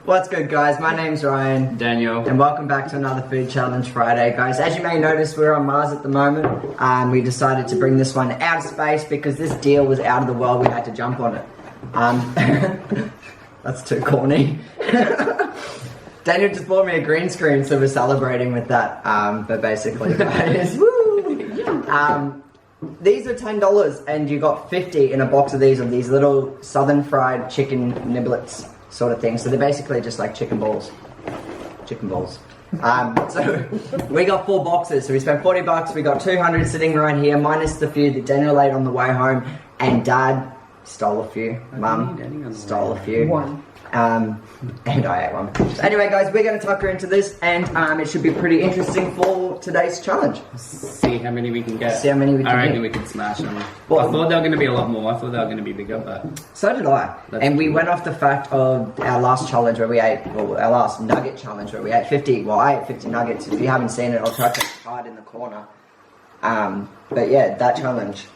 What's good, guys? My name's Ryan. Daniel. And welcome back to another Food Challenge Friday, guys. As you may notice, we're on Mars at the moment. We decided to bring this one out of space because this deal was out of the world. We had to jump on it. That's too corny. Daniel just bought me a green screen, so we're celebrating with that. But basically, guys, woo! These are $10, and you got 50 in a box of these little southern fried chicken niblets sort of thing. So they're basically just like chicken balls. So we got 4 boxes. So we spent $40. We got 200 sitting right here, minus the few that Daniel ate on the way home, and Dad stole a few. Mum stole a few. One. And I ate one. So anyway, guys, we're going to tuck her into this, and it should be pretty interesting for today's challenge. See how many we can get. See how many we can I reckon get. we can smash them. Well, I thought they were going to be a lot more. I thought they were going to be bigger, but... So did I. And we cool. went off the fact of our last challenge where we ate, well, our last nugget challenge where we ate 50, well, I ate 50 nuggets. If you haven't seen it, I'll try to hide in the corner. But yeah, that challenge.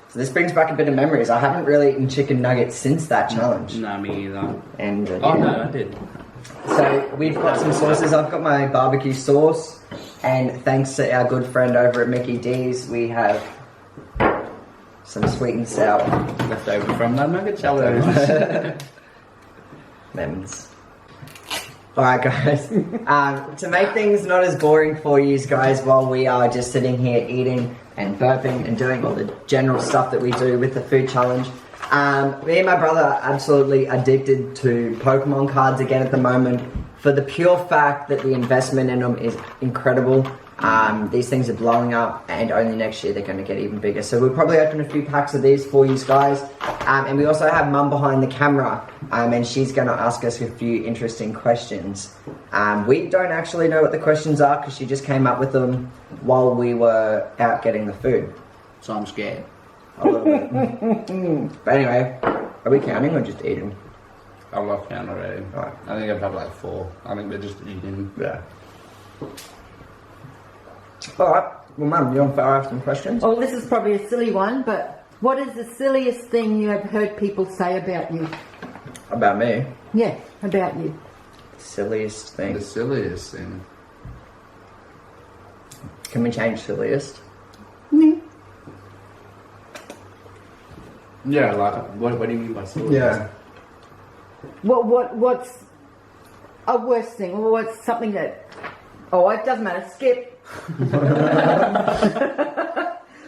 So this brings back a bit of memories. I haven't really eaten chicken nuggets since that challenge. No, me either. And Oh, yeah. no, I did. So we've got some sauces. I've got my barbecue sauce, and thanks to our good friend over at Mickey D's, we have some sweet and sour. Left over from that nugget challenge. Mems. Alright, guys. To make things not as boring for you guys while we are just sitting here eating and burping and doing all the general stuff that we do with the food challenge, me and my brother are absolutely addicted to Pokemon cards again at the moment, for the pure fact that the investment in them is incredible. These things are blowing up, and only next year they're going to get even bigger. So we'll probably open a few packs of these for you guys. And we also have Mum behind the camera, and she's going to ask us a few interesting questions. We don't actually know what the questions are because she just came up with them while we were out getting the food. So I'm scared. A little bit. But anyway, are we counting or just eating? I've lost count already. Right. I think I've had like 4. I think we're just eating. Yeah. Alright, well, Mum, you want to fire off some questions? Oh, this is probably a silly one, but what is the silliest thing you have heard people say about you? About me? Yeah, about you. Silliest thing. The silliest thing. Can we change silliest? Mm. Yeah, like, what do you mean by silliest? Yeah. What's a worse thing, or what's something that... Oh, it doesn't matter. Skip.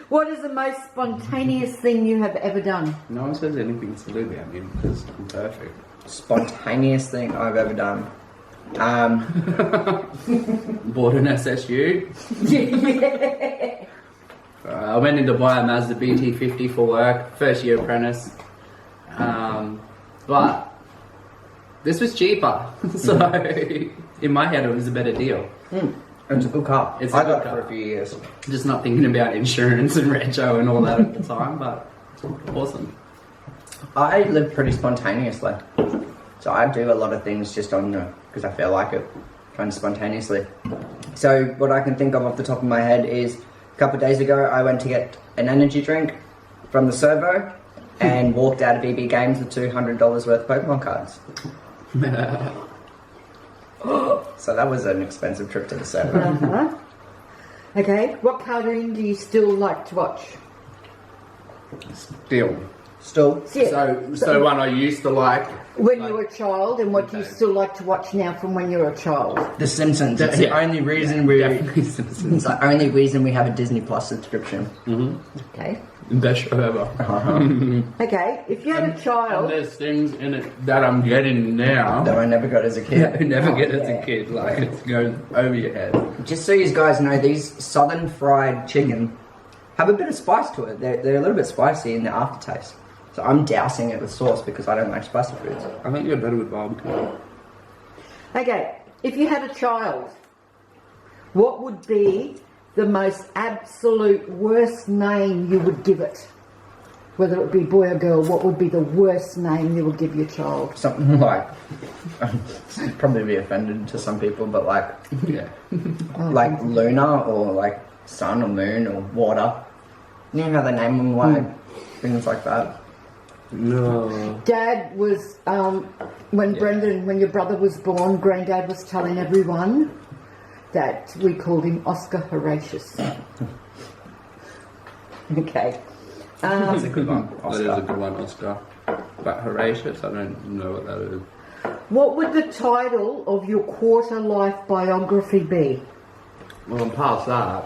What is the most spontaneous thing you have ever done? No one says anything silly about me because I'm perfect. Spontaneous thing I've ever done. Bought an SSU. Yeah. I went in to buy a Mazda BT50 for work, first year apprentice. But this was cheaper, so in my head it was a better deal. It's a good car. It's I a got good it for car. a few years. Just not thinking about insurance and retro and all that at the time, but awesome. I live pretty spontaneously. So I do a lot of things just on because I feel like it, kind of spontaneously. So what I can think of off the top of my head is a couple of days ago I went to get an energy drink from the servo and walked out of EB Games with $200 worth of Pokemon cards. So that was an expensive trip to the servo. Uh-huh. Okay, what cartoon do you still like to watch? Still. Yeah. So one I used to like. When you were a child, and what do you Okay. still like to watch now from when you were a child? The Simpsons. It's the only reason we. Definitely It's Simpsons. the only reason we have a Disney Plus subscription. Okay. Best show ever. Okay, if you had a And child... there's things in it that I'm getting now That I never got as a kid. that I never get as yeah. a kid. Like, it goes over your head. Just so you guys know, these southern fried chicken have a bit of spice to it. They're a little bit spicy in the aftertaste. So I'm dousing it with sauce because I don't like spicy foods. I think you're better with barbecue. Okay, if you had a child, what would be the most absolute worst name you would give it? Whether it be boy or girl, what would be the worst name you would give your child? Something like, probably be offended to some people, but like, Yeah. like Luna or like sun or moon or water. You know how they name them like things like that. No. Dad was, when your brother was born, Granddad was telling everyone that we called him Oscar Horatius. Okay. That's a good one. That is a good one, Oscar. But Horatius, I don't know what that is. What would the title of your quarter life biography be? Well, I'm past that.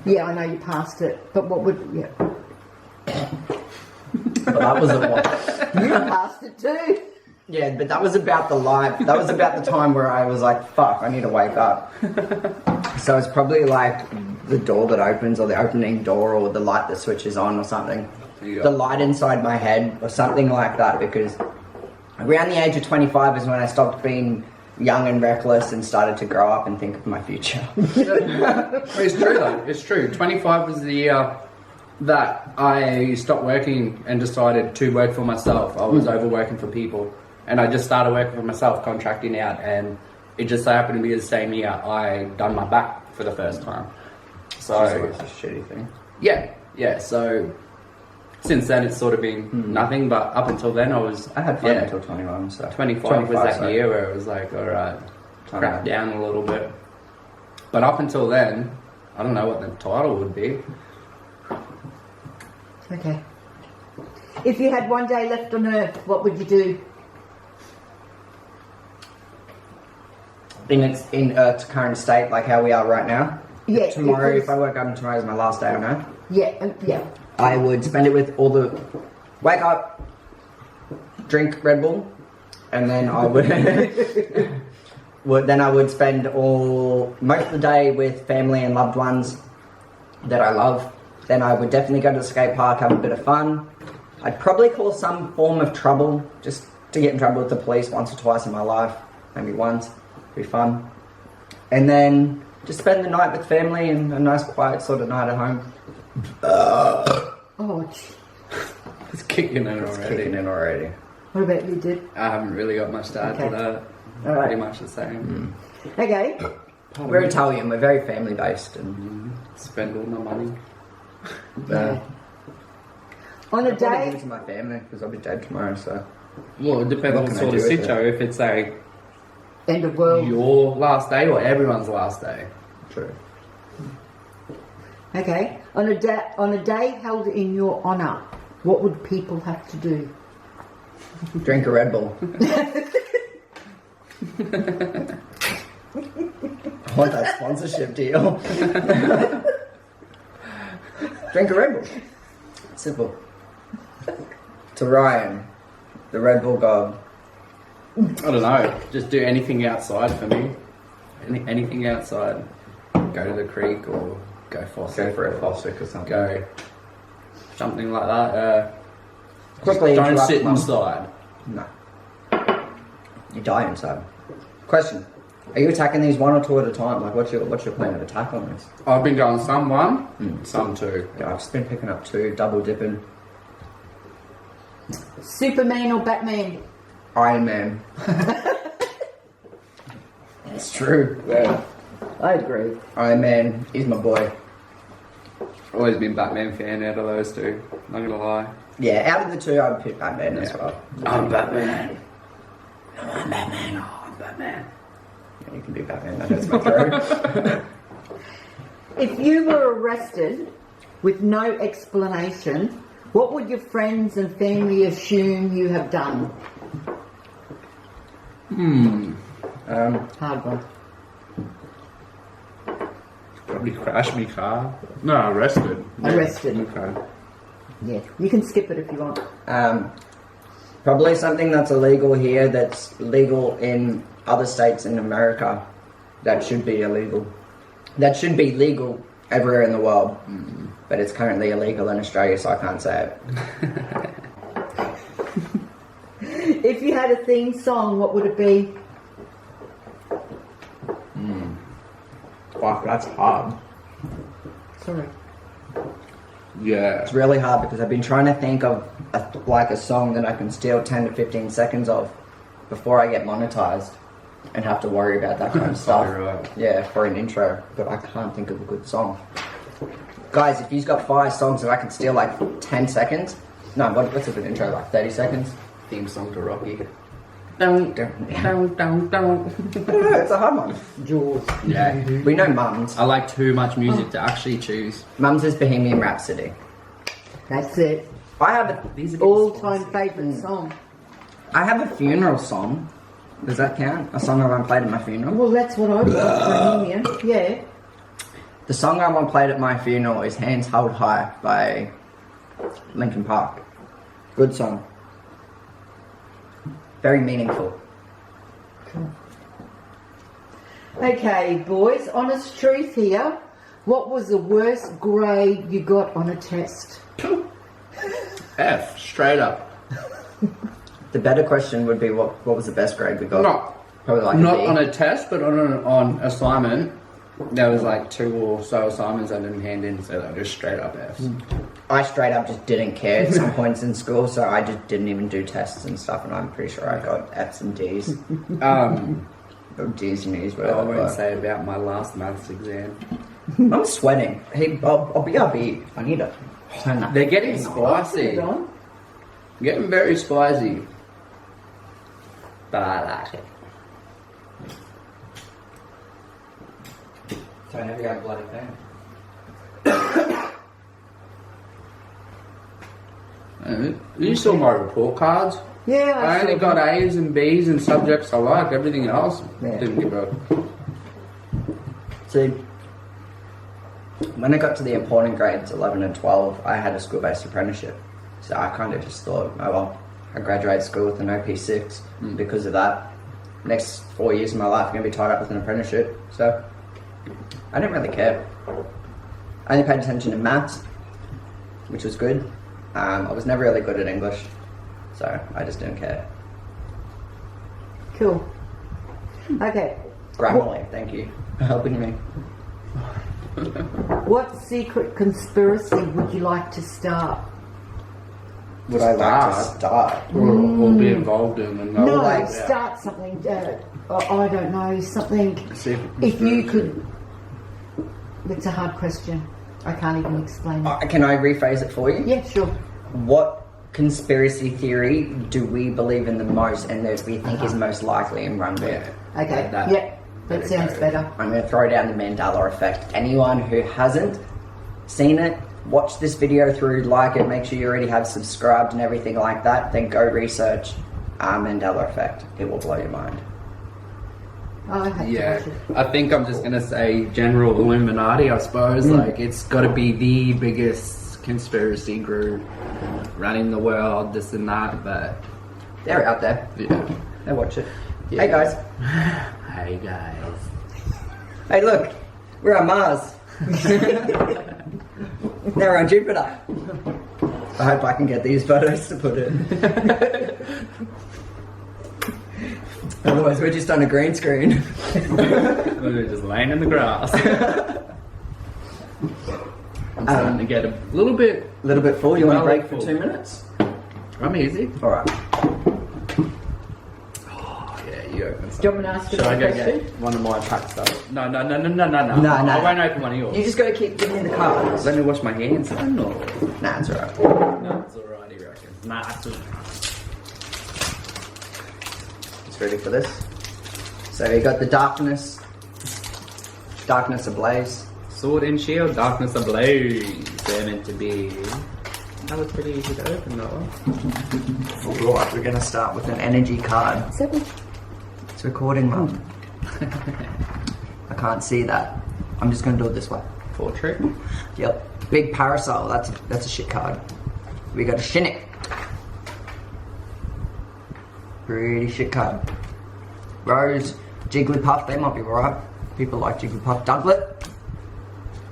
Yeah, I know you passed it, but what would, yeah. But that was a what? You passed it too. Yeah, but that was about the life. That was about the time where I was like, fuck, I need to wake up. So it's probably like the door that opens or the opening door or the light that switches on or something. The light inside my head or something like that, because around the age of 25 is when I stopped being young and reckless and started to grow up and think of my future. It's true though, it's true. 25 was the year that I stopped working and decided to work for myself. I was overworking for people and I just started working for myself, contracting out, and it just so happened to be the same year I done my back for the first time. So it's a shitty thing. yeah, so since then it's sort of been nothing, but up until then I had fun until 21, so 25 was that year where it was like, alright, crack down a little bit. But up until then, I don't know what the title would be. Okay. If you had one day left on Earth, what would you do? In Earth's current state, like how we are right now. Yeah. Tomorrow, if I woke up and tomorrow is my last day on Earth. Yeah, yeah. I would spend it with all the... Wake up, drink Red Bull, and then I would... then I would spend most of the day with family and loved ones that I love. Then I would definitely go to the skate park, have a bit of fun. I'd probably cause some form of trouble, just to get in trouble with the police once or twice in my life. Maybe once. Be fun. And then just spend the night with family and a nice quiet sort of night at home. Oh, It's kicking in already. What about you, Did? I haven't really got much to add to that. All right. Pretty much the same. Okay. We're Italian, we're very family based and Spend all my money. Yeah. On a I'd probably give day, it to my family because I'll be dead tomorrow, so Well, it depends What on can the I sort of do with situation. If it's like end of world. your last day or everyone's last day. true. Okay. On a day held in your honour, what would people have to do? Drink a Red Bull. I want that sponsorship deal. Drink a Red Bull. Simple. To Ryan, the Red Bull god. I don't know. Just do anything outside for me. Anything outside. Go to the creek or go fossick. Go for a fossick or something. Go something like that. Quickly don't interrupt sit Mum. inside. No. You die inside. Question. Are you attacking these one or two at a time? Like, what's your plan of attack on this? I've been going some one, some two. Yeah, I've just been picking up two, double dipping. Superman or Batman? Iron Man. It's true. Yeah. I agree. Iron Man, he's my boy. Always been Batman fan out of those two. Not gonna lie. Yeah, out of the two, I'd pick Batman as well. I'm Batman. I'm Batman. Oh, I'm Batman. Yeah, you can be Batman, that hurts my throat. If you were arrested with no explanation, what would your friends and family assume you have done? Hard one. Probably crashed me car. No, arrested. Arrested. Okay. Yeah, you can skip it if you want. Probably something that's illegal here that's legal in other states in America that should be illegal. That should be legal everywhere in the world. But it's currently illegal in Australia, so I can't say it. If you had a theme song, what would it be? Fuck, that's hard. Sorry. Yeah. It's really hard because I've been trying to think of a song that I can steal 10 to 15 seconds of before I get monetized and have to worry about that kind of stuff. Right. Yeah, for an intro, but I can't think of a good song. Guys, if you've got 5 songs that I can steal like 10 seconds, No, what's a good intro? Like 30 seconds? Theme song to Rocky. Don't. It's a hard one. Jaws. Yeah. We know Mums. I like too much music to actually choose. Mums is Bohemian Rhapsody. That's it. I have All-time favourite song. I have a funeral song. Does that count? A song I want played at my funeral? Well, that's what I got, Bohemian. Yeah. The song I want played at my funeral is Hands Held High by Linkin Park. Good song. Very meaningful. Cool. Okay, boys, honest truth here. What was the worst grade you got on a test? F, straight up. The better question would be what was the best grade we got? Probably like Not a B. on a test, but on assignment. There was like 2 or so assignments I didn't hand in, so they were just straight up Fs. I straight up just didn't care at some points in school, so I just didn't even do tests and stuff, and I'm pretty sure I got Fs and Ds. Or Ds and E's, I whatever. won't say about my last maths exam. I'm sweating. Hey, I'll be. I need to turn that. They're getting Put spicy. it on. Getting very spicy. But I like it. So I never got a bloody thing. You saw my report cards. Yeah, I only saw got that. A's and B's in subjects I like. Everything else Yeah. didn't give a. See, when I got to the important grades 11 and 12, I had a school-based apprenticeship. So I kind of just thought, oh well, I graduated school with an OP6 because of that. Next 4 years of my life are going to be tied up with an apprenticeship. So I didn't really care. I only paid attention to maths, which was good. I was never really good at English, so I just didn't care. Cool. Okay. Grammarly, thank you for helping me. What secret conspiracy would you like to start? Would I like to start? Or be involved in and No, like- start something. I don't know, something. Secret If you conspiracy. could. It's a hard question. I can't even explain it. Can I rephrase it for you? Yeah, sure. What conspiracy theory do we believe in the most and that we think is most likely and run with? Yeah. Okay. That- Yeah, that sounds better. I'm going to throw down the Mandela effect. Anyone who hasn't seen it, watch this video through, like it, make sure you already have subscribed and everything like that, then go research Mandela effect. It will blow your mind. Oh, I have to Yeah, watch it. I think I'm just gonna say general Illuminati. I suppose like it's got to be the biggest conspiracy group running the world, this and that. But They're out there. yeah, They watch it. Yeah. Hey guys. hey guys, Hey look. We're on Mars. They're on Jupiter. I hope I can get these photos to put in. Otherwise, we're just on a green screen. we're just laying in the grass. I'm starting to get a little bit. A little bit full. You want to Well, break for full. 2 minutes? I'm easy. All right. Oh yeah, you open. Do you want me to ask you Should I a go question? get one of my pack stuff? No. No, I no. won't open one of yours. You just got to keep giving me the cards. Let me wash my hands. No, Nah, it's alright. no, it's alright. You reckon? Nah, it's alright. It's ready for this. So you got the darkness ablaze. Sword and shield, darkness ablaze. They're meant to be. That was pretty easy to open though. Alright, we're gonna start with an energy card. Seven. It's recording, Mum. I can't see that. I'm just gonna do it this way. Portrait. Yep. Big parasol. That's a shit card. We got a Shinnick. Pretty shit card. Rose, Jigglypuff. They might be alright. People like Jigglypuff. Douglet.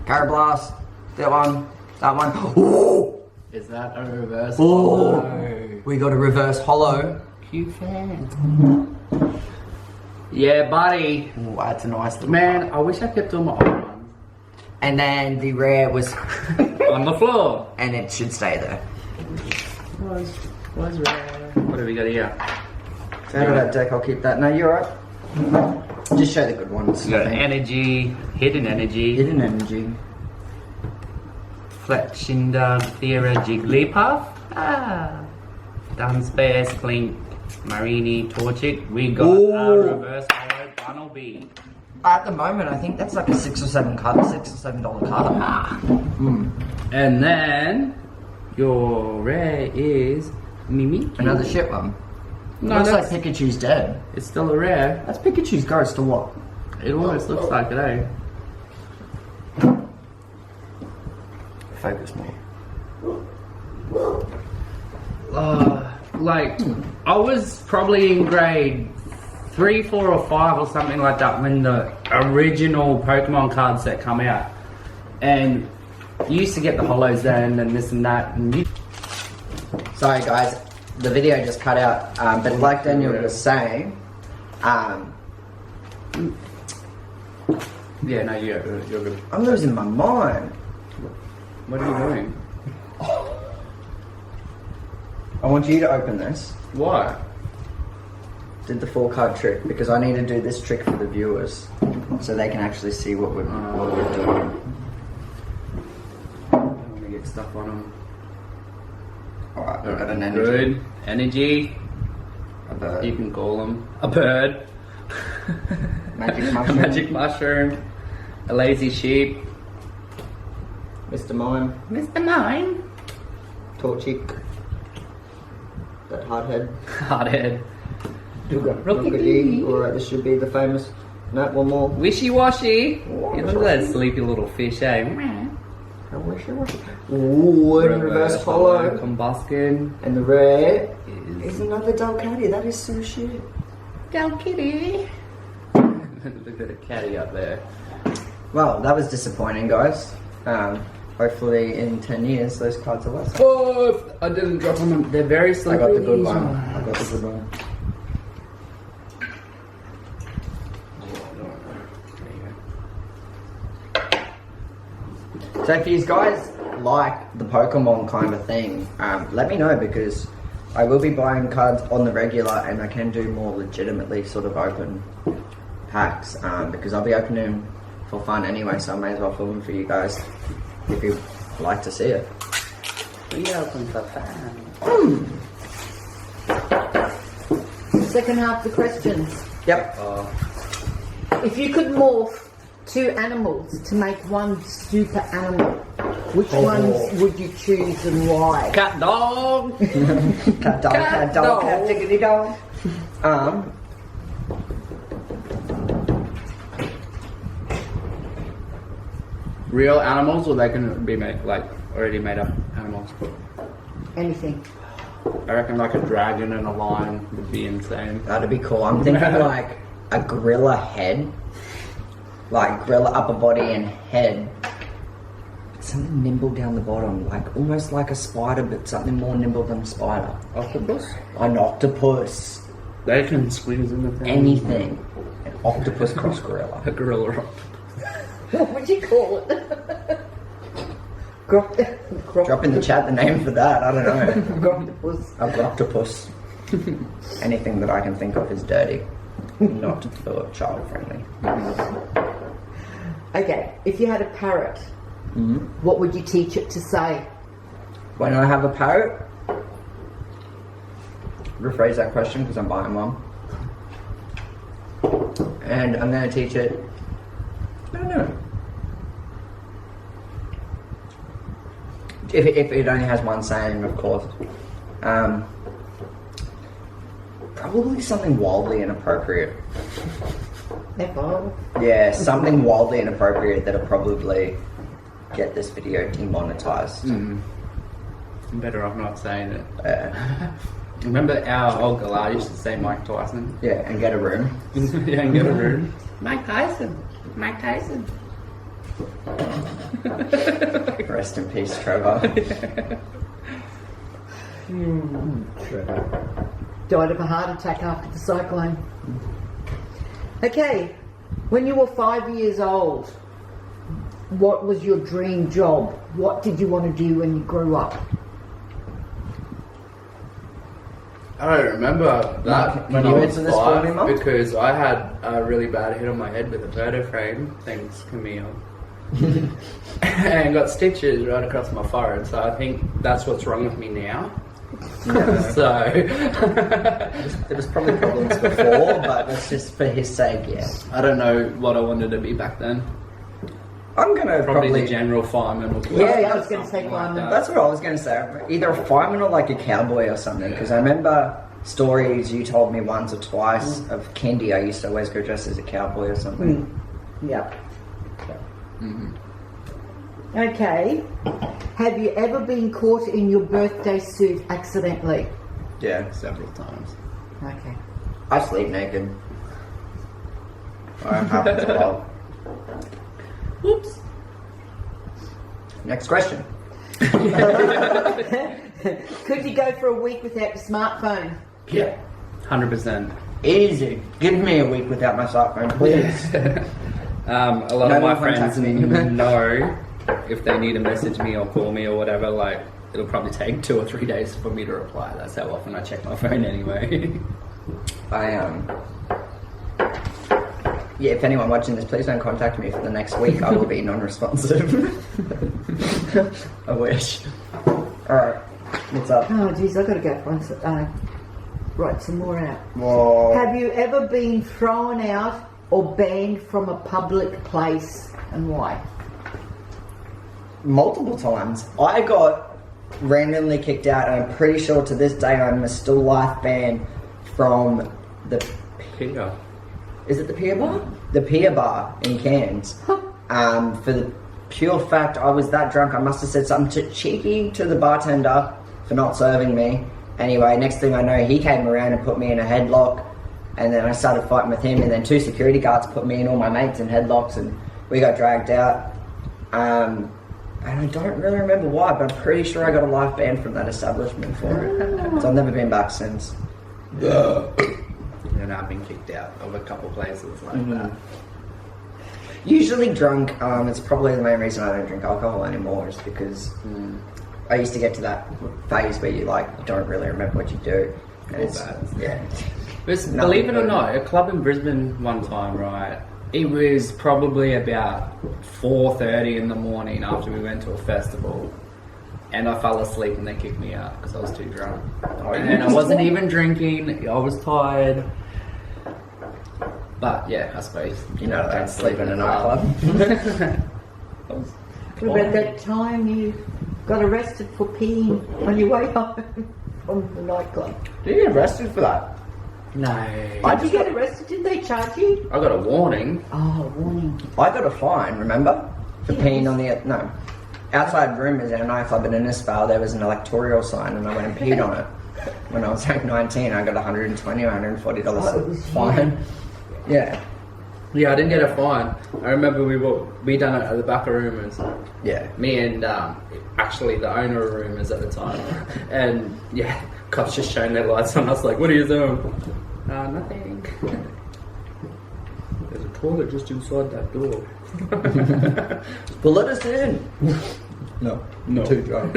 Carablast. That one. That one. Ooh! Is that a reverse? Oh! hollow? We got a reverse hollow. Cute fan. Yeah, buddy. Ooh, that's a nice little Man, card. I wish I kept all my old ones And then the rare was, on the floor. and it should stay there. Was rare. What do we got here? Out of that deck, I'll keep that. No, you're right. Just show the good ones. We got energy, hidden energy, Hidden energy. Fletchinder, Thera, Jigglypuff. Dunspace, Clink, Marini, Torchic. We got Ooh. a reverse hollow Bunnelby. At the moment, I think that's like a $6 or $7 card, $6 or $7 card. And then your rare is Mimikyu. Another shit one. No, Looks like that's, Pikachu's dead. it's still a rare. That's Pikachu's ghost or what? It almost looks like it, eh? Focus more. Like, I was probably in grade 3, 4, or 5 or something like that when the original Pokemon card set come out. And you used to get the hollows then and this and that. And you... Sorry guys, the video just cut out. But like Daniel was saying, Yeah, no, you're good. I'm losing my mind. What are you doing? I want you to open this. Why? Did the 4-card trick because I need to do this trick for the viewers so they can actually see what we're doing. I don't want to get stuff on them. Alright, we've got an energy. Good. Energy. A bird. You can call them. A bird. Magic mushroom. Magic mushroom. A lazy sheep. Mr. Mime. Mr. Mime. Torchic. That hardhead. Hardhead. Rockety. Alright, this should be the famous. No, one more. Wishy-washy. You look like that sleepy little fish, eh? I wish I was. Ooh, and reverse hollow. Combuskin. And the rare is another Delcatty. That is so shit. Delcatty. Look at the catty up there. Well, that was disappointing, guys. Hopefully in 10 years those cards are less. Oh, I didn't drop them. They're very I slippery. got the good one. I got the good one. So if you guys like the Pokemon kind of thing, let me know because I will be buying cards on the regular and I can do more legitimately sort of open packs because I'll be opening for fun anyway, so I may as well film them for you guys if you'd like to see it. We open for fun. Second half of the questions. Yep. If you could morph 2 animals to make one super animal, which ones would you choose and why? Cat dog. Cat dog, cat dog, cat diggity dog. Real animals, or they can be made like already made up animals. Anything. I reckon like a dragon and a lion would be insane. That'd be cool. I'm thinking like a gorilla head. Like gorilla upper body and head. Something nimble down the bottom. Like almost like a spider, but something more nimble than a spider. Octopus? An octopus. They can squeeze in the thing. Anything. An octopus cross gorilla. A gorilla octopus. What would you call it? Drop in the chat the name for that. I don't know. Octopus. A octopus. Anything that I can think of is dirty. Not for child friendly. Okay, if you had a parrot, what would you teach it to say? When I have a parrot, rephrase that question because I'm buying one. And I'm going to teach it, I don't know. If it only has one saying, of course. Probably something wildly inappropriate. Never. Yeah, something wildly inappropriate that'll probably get this video demonetized. I'm better off not saying it. Remember our old galah used to say Mike Tyson? Yeah, and get a room. Yeah, and get a room. Mike Tyson. Mike Tyson. Rest in peace, Trevor. Died of a heart attack after the cyclone. Okay, when you were 5 years old, what was your dream job? What did you want to do when you grew up? I don't remember that Can when you I was answer this for me, 5 Mum? because I had a really bad hit on my head with a verto frame. Thanks, Camille. And got stitches right across my forehead, so I think that's what's wrong with me now. So There was probably problems before, but that's just for his sake, yeah. I don't know what I wanted to be back then. I'm gonna Probably the general fireman or Yeah, I was going to say something fireman. that. That's what I was going to say. Either a fireman or like a cowboy or something. Because I remember stories you told me once or twice of Kendi. I used to always go dressed as a cowboy or something. Yeah. Okay. Have you ever been caught in your birthday suit accidentally? Yeah. Several times. Okay. I sleep naked. I happens a lot. Oops. Next question. Could you go for a week without your smartphone? Yeah. 100%. Easy. Give me a week without my smartphone, please. A lot No of my one contacts friends me. know if they need to message me or call me or whatever, like, it'll probably take 2 or 3 days for me to reply. That's how often I check my phone anyway. Yeah, if anyone watching this, please don't contact me for the next week. I will be non-responsive. I wish. Alright, what's up? Oh, geez, I've got to go find some, write some more out. Well, Have you ever been thrown out or banned from a public place, and why? multiple times. I got randomly kicked out, and I'm pretty sure to this day I'm still life banned from the... Here. Is it the Pier Bar? The Pier Bar in Cairns. For the pure fact I was that drunk, I must have said something cheeky to the bartender for not serving me. Anyway, next thing I know, he came around and put me in a headlock, and then I started fighting with him, and then 2 security guards put me and all my mates in headlocks, and we got dragged out. And I don't really remember why, but I'm pretty sure I got a life ban from that establishment for it. So I've never been back since. And I've been kicked out of a couple places like that. Usually drunk, it's probably the main reason I don't drink alcohol anymore, is because I used to get to that phase where you like don't really remember what you do. And it's, yeah. Believe it or not, a club in Brisbane one time, right? It was probably about 4:30 in the morning after we went to a festival, and I fell asleep and they kicked me out because I was too drunk. And I wasn't even drinking. I was tired. But yeah, I suppose You know, don't sleep in a nightclub. What about that time you got arrested for peeing on your way home from the nightclub? Did you get arrested for that? No. Did you get arrested? Did they charge you? I got a warning. Oh, warning. I got a fine, remember? For peeing on the... No. Outside Roomers, our nightclub in Innisfail, there was an electoral sign and I went and peed on it. When I was like 19, I got $120 or $140 fine. Yeah. Yeah, I didn't get a fine. I remember we done it at the back of Roomers. Yeah. Me and actually the owner of Roomers at the time. And yeah, cops just showing their lights on us like, what are you doing? Nothing. There's a toilet just inside that door. Well, let us in. No. Too drunk.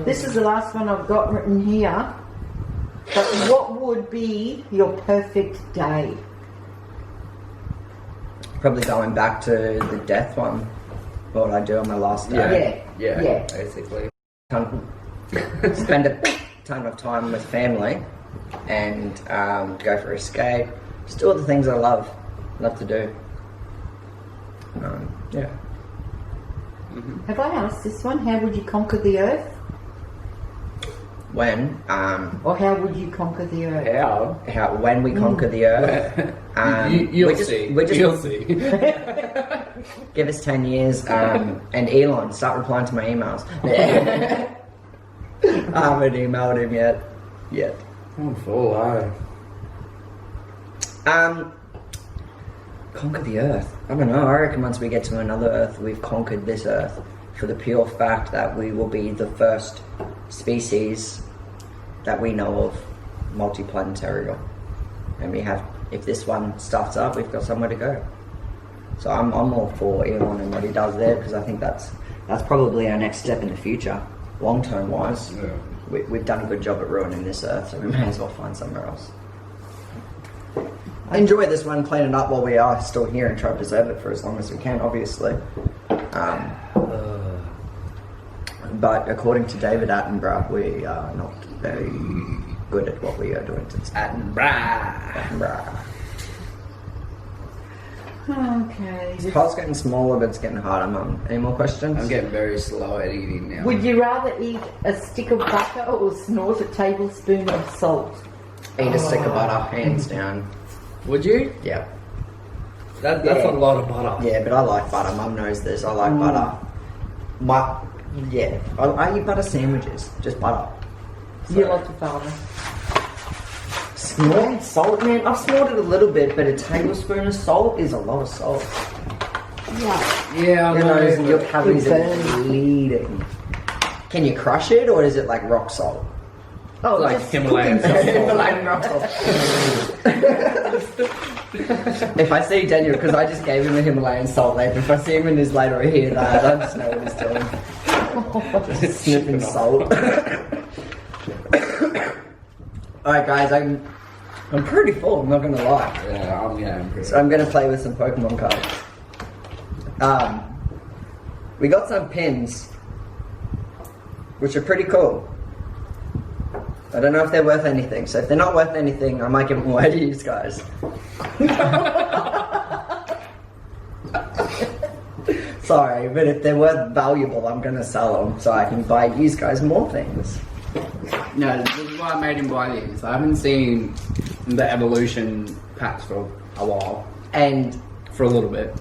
This is the last one I've got written here. But what would be your perfect day? Probably going back to the death one. What would I do on my last day? Yeah, basically. Spend a ton of time with family and go for escape. Just do all the things I love to do. Yeah. Have I asked this one? How would you conquer the earth? When Or how would you conquer the earth? when we conquer the earth, You'll see. You'll see. give us 10 years, and Elon, start replying to my emails. I haven't emailed him yet. I'm full alive. Conquer the earth. I don't know. I reckon once we get to another earth, we've conquered this earth, for the pure fact that we will be the first species that we know of multiplanetary. And we have, if this one stuffs up, we've got somewhere to go. So I'm all for Elon and what he does there, because I think that's probably our next step in the future, long-term wise. Yeah. We've done a good job at ruining this earth, so we may as well find somewhere else. I enjoy this one, clean it up while we are still here and try to preserve it for as long as we can, obviously. But according to David Attenborough, we are not very good at what we are doing to this. Attenborough. Okay. The pot's getting smaller, but it's getting harder, Mum. Any more questions? I'm getting very slow at eating now. Would you rather eat a stick of butter or snort a tablespoon of salt? Eat a stick of butter, hands down. Would you? Yeah. That's Yeah. a lot of butter. Yeah, but I like butter. Mum knows this. I like butter. I eat butter sandwiches. Just butter. You like your father. Snort salt, man. I've snorted a little bit, but a tablespoon of salt is a lot of salt. Yeah. Yeah, I You know, your calories are burns. bleeding. Can you crush it, or is it like rock salt? Oh, Like just Himalayan cooking salt. Himalayan rock salt. If I see Daniel, because I just gave him a Himalayan salt label, if I see him in his later or hear that, I just know what he's doing. Just sniffing salt. Alright guys, I'm pretty full, I'm not gonna lie. Yeah, I'm pretty. So I'm gonna play with some Pokemon cards. We got some pins, which are pretty cool. I don't know if they're worth anything, so if they're not worth anything, I might give them away to you guys. Sorry, but if they're worth valuable, I'm gonna sell them so I can buy you guys more things. No, this is why I made him buy these. I haven't seen the evolution packs for a while. And For a little bit.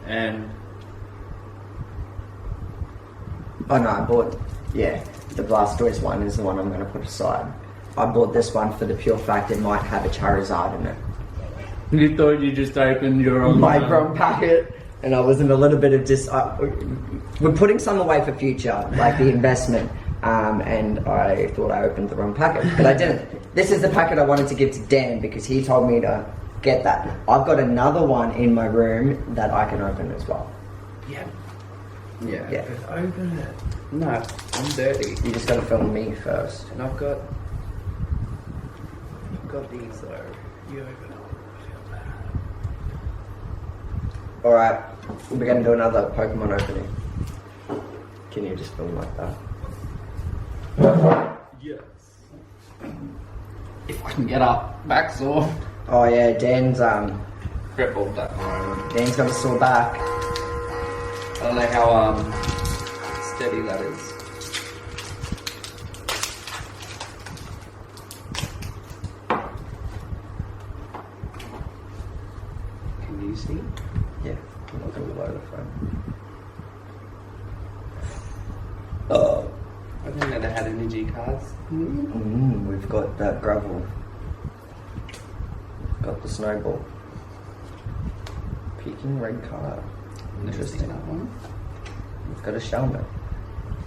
And oh no, I bought the Blastoise one is the one I'm gonna put aside. I bought this one for the pure fact it might have a Charizard in it. you thought you just opened your own My grown packet, and I was in a little bit of we're putting some away for future, like the investment, and I thought I opened the wrong packet, but I didn't. This is the packet I wanted to give to Dan because he told me to get that. I've got another one in my room that I can open as well. Yeah. Yeah. Open it. No, I'm dirty. You just gotta film me first. And I've got these though. You open it. I feel bad. Alright, we're gonna do another Pokemon opening. Can you just film like that? Yes. If I can get up, back sore. Oh yeah, Dan's Crippled at the moment. Dan's got a sore back. I don't know how steady that is. Can you see? Yeah, I'm not gonna below the phone. I didn't know they had energy cards. We've got that gravel. Got the snowball. Peking red card. Interesting. That one. We've got a Shelmet.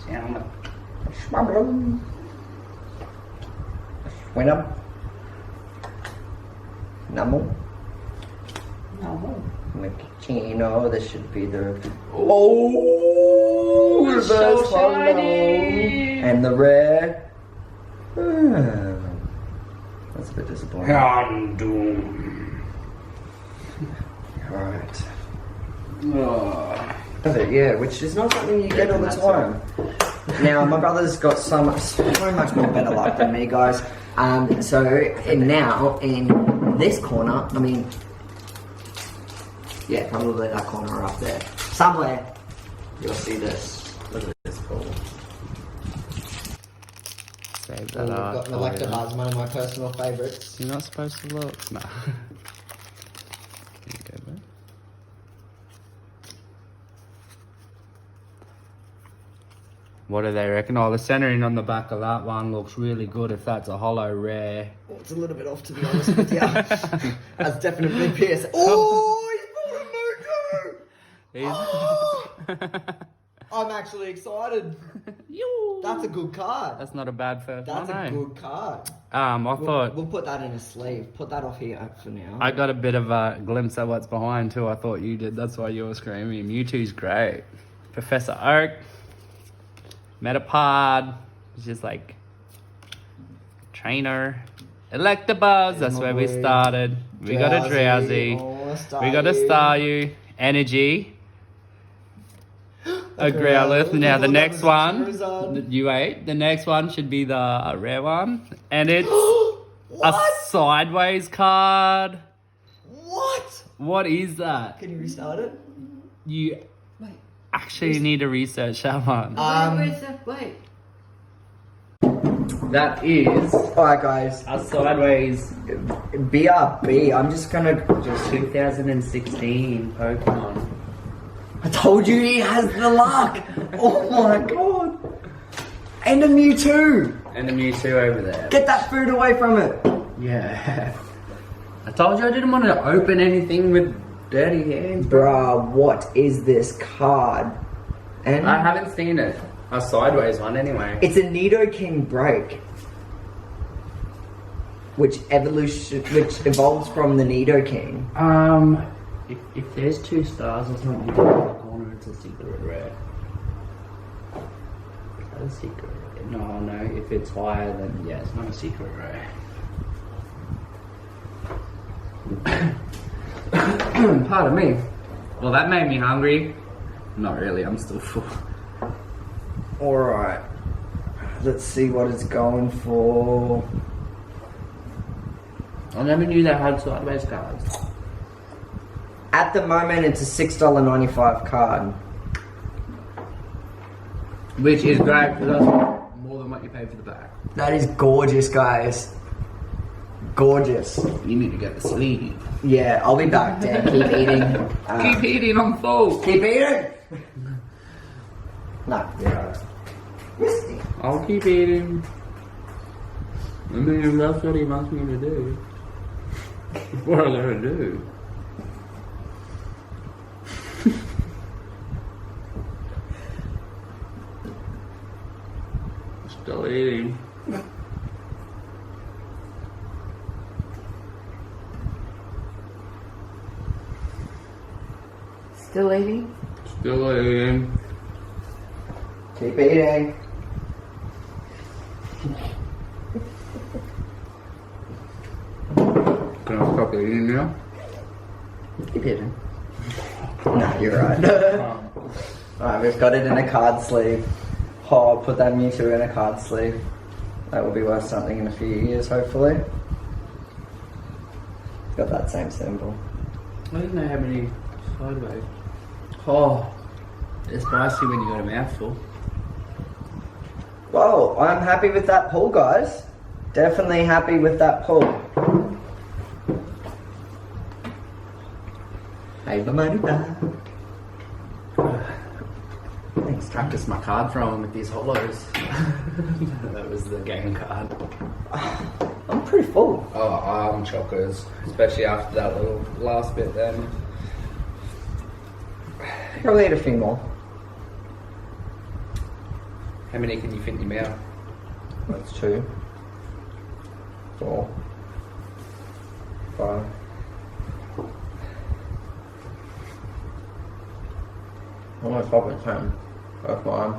Down. Schmabble. Winner. Numble. No. Macchino. This should be the. Oh, reverse so holo. shiny. And the rare. That's a bit disappointing. Houndoom. Alright. Oh. Does it? Yeah, which is not something you get all the time. Now, my brother's got so much more better luck than me, guys. Now, in this corner, I mean, yeah, probably that corner up there. Somewhere, you'll see this. Look at this ball. Save We've that up. got Melita bars, one of my personal favourites. You're not supposed to look. No. Okay, man. What do they reckon? Oh, the centering on the back of that one looks really good if that's a hollow rare. Oh, it's a little bit off, to be honest with you. That's definitely PS. Oh, he's pulled a Mugu! I'm actually excited. That's a good card. That's not a bad first That's one, a eh? good card. I thought We'll put that in a sleeve. Put that off here for now. I got a bit of a glimpse of what's behind too. I thought you did. That's why you were screaming. Mewtwo's great. Professor Oak. Metapod. It's just like trainer. Electabuzz. That's where we started. We got a Drowsy. Oh, star We gotta you. star you. Energy. A Growlithe. Growlithe. Now the That next was a one. Charizard. You wait. The next one should be the rare one. And it's What? a sideways card. What? What is that? Can you restart it? You Wait. actually need to research that one. Where's that? Wait. That is Alright, guys. a sideways BRB. I'm just gonna. 2016 Pokemon. I told you he has the luck. Oh my god. And a Mewtwo. And a Mewtwo over there. Get that food away from it. Yeah. I told you I didn't want to open anything with dirty hands, bro. Bruh, what is this card? And I haven't seen it. A sideways one anyway. it's a Nidoking break. Which evolves from the Nidoking. If there's 2 stars or something in the corner, it's a secret rare. Is that a secret rare? No. If it's higher, then yeah, it's not a secret rare. Pardon me. Well, that made me hungry. Not really. I'm still full. Alright. Let's see what it's going for. I never knew they had sideways cards. At the moment, it's a $6.95 card. Which is great because that's more than what you pay for the back. That is gorgeous, guys. Gorgeous. You need to get the sleeve. Yeah, I'll be back, Dan. Keep eating. Keep eating, I'm full. Keep eating! No, you're alright. I'll keep eating. I mean, that's what he wants me to do. What am I gonna do? Still eating. Still eating? Still eating. Keep eating. Can I stop eating now? Keep eating. No, you're right. Alright, we've got it in a card sleeve. Oh, I'll put that Mewtwo in a card sleeve. That will be worth something in a few years, hopefully. It's got that same symbol. I don't know how many sideways. Oh, it's spicy when you got a mouthful. Well, I'm happy with that pull, guys. Definitely happy with that pull. Hey, Melita. Thanks, Practice my card throwing with these hollows. That was the game card. I'm pretty full. Oh, I'm chockers. Especially after that little last bit then. Probably eat a few more. How many can you fit in your mouth? That's 2, 4, 5. Almost probably 10. Both mine.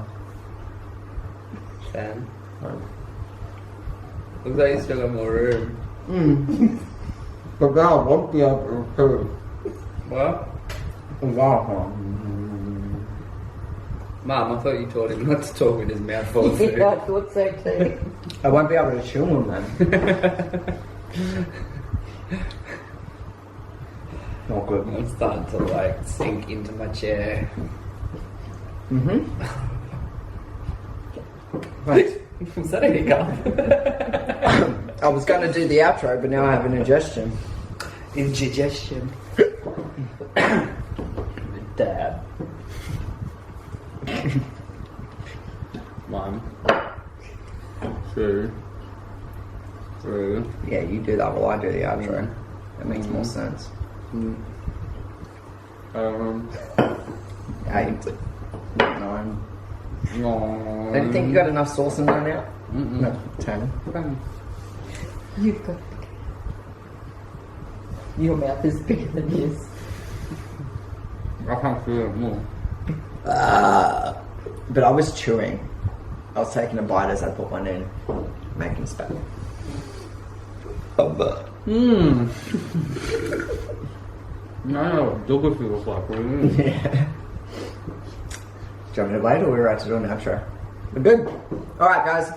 10. Looks like you still got more room. But then I won't be able to. What? Mum, I thought you told him not to talk with his mouth full of food. Yeah, I thought so too. I won't be able to chew them then. Not good. I'm starting to like sink into my chair. Right. Was that a hiccup? I was going to do the outro, but now I have an indigestion. Indigestion. Dad. 1, 2, 3. Yeah, you do that while I do the outro. That makes more sense. 8, 9. No. Don't you think you got enough sauce in there now? No, 10. You've got. Your mouth is bigger than his. I can't feel it more. But I was chewing. I was taking a bite as I put one in, making spat. No, geography was like, Yeah. Do you want me to wait or we're right to do an outro? We're good. Alright guys.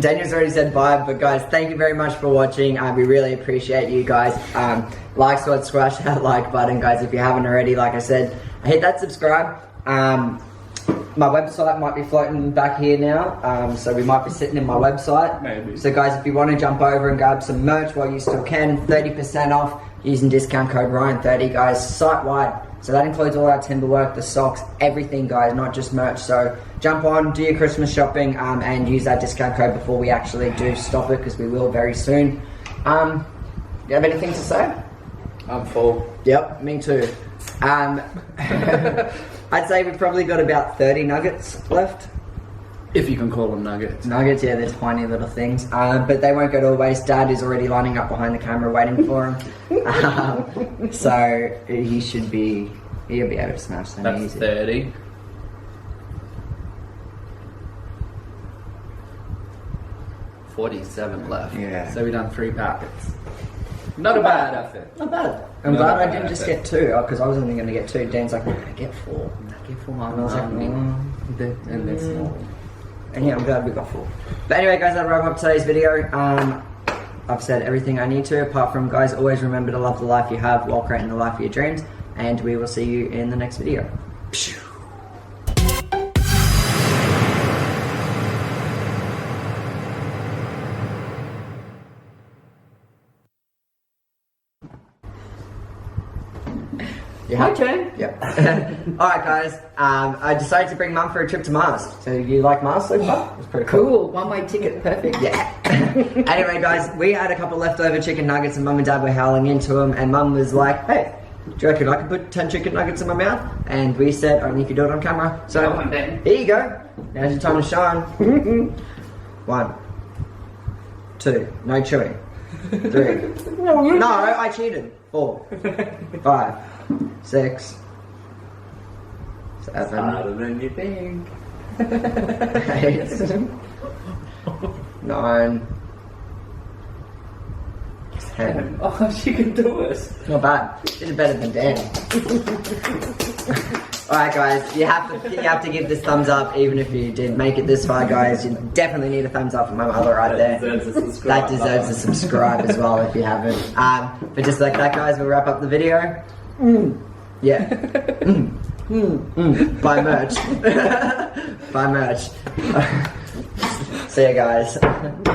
Daniel's already said bye, but guys, thank you very much for watching. We really appreciate you guys. Like, smash that like button, guys, if you haven't already. Like I said, hit that subscribe. My website might be floating back here now, so we might be sitting in my website. Maybe. So guys, if you want to jump over and grab some merch while you still can, 30% off using discount code Ryan30, guys, site-wide. So that includes all our timber work, the socks, everything, guys, not just merch. So jump on, do your Christmas shopping, and use that discount code before we actually do stop it, because we will very soon. Do you have anything to say? I'm full. Yep, me too. I'd say we've probably got about 30 nuggets left. If you can call them nuggets. Nuggets, yeah, they're tiny little things. But they won't go to waste. Dad is already lining up behind the camera waiting for them. So he'll be able to smash them That's easy. 30. 47 left. Yeah. So we've done 3 packets. Not a bad effort. Not bad. I'm Not glad I bad didn't just effort. get 2, because I was only going to get 2. Dan's like, I get 4. I get 4. And I was like, And they're small. And yeah, I'm glad we got 4. But anyway, guys, that'll wrap up today's video. I've said everything I need to, apart from, guys, always remember to love the life you have while creating the life of your dreams. And we will see you in the next video. My turn. Yep. Alright guys, I decided to bring Mum for a trip to Mars. So you like Mars so far? It's pretty cool. Cool. One-way ticket. Perfect. Yeah. Anyway guys, we had a couple leftover chicken nuggets and Mum and Dad were howling into them, and Mum was like, hey, do you reckon I could put 10 chicken nuggets in my mouth? And we said, only if you do it on camera. So Come on, then. here you go. Now's your time to shine. 1, 2, no chewing. 3. No, I cheated. 4, 5, 6, 7, Harder than you think. 8, 9, 10. Oh, she can do it. Not bad. This is better than Dan. Alright guys, you have to give this thumbs up even if you did make it this far, guys. You definitely need a thumbs up from my mother right there. That deserves a subscribe as well if you haven't. But just like that, guys, we'll wrap up the video. Yeah. Buy merch. Buy merch. See you guys.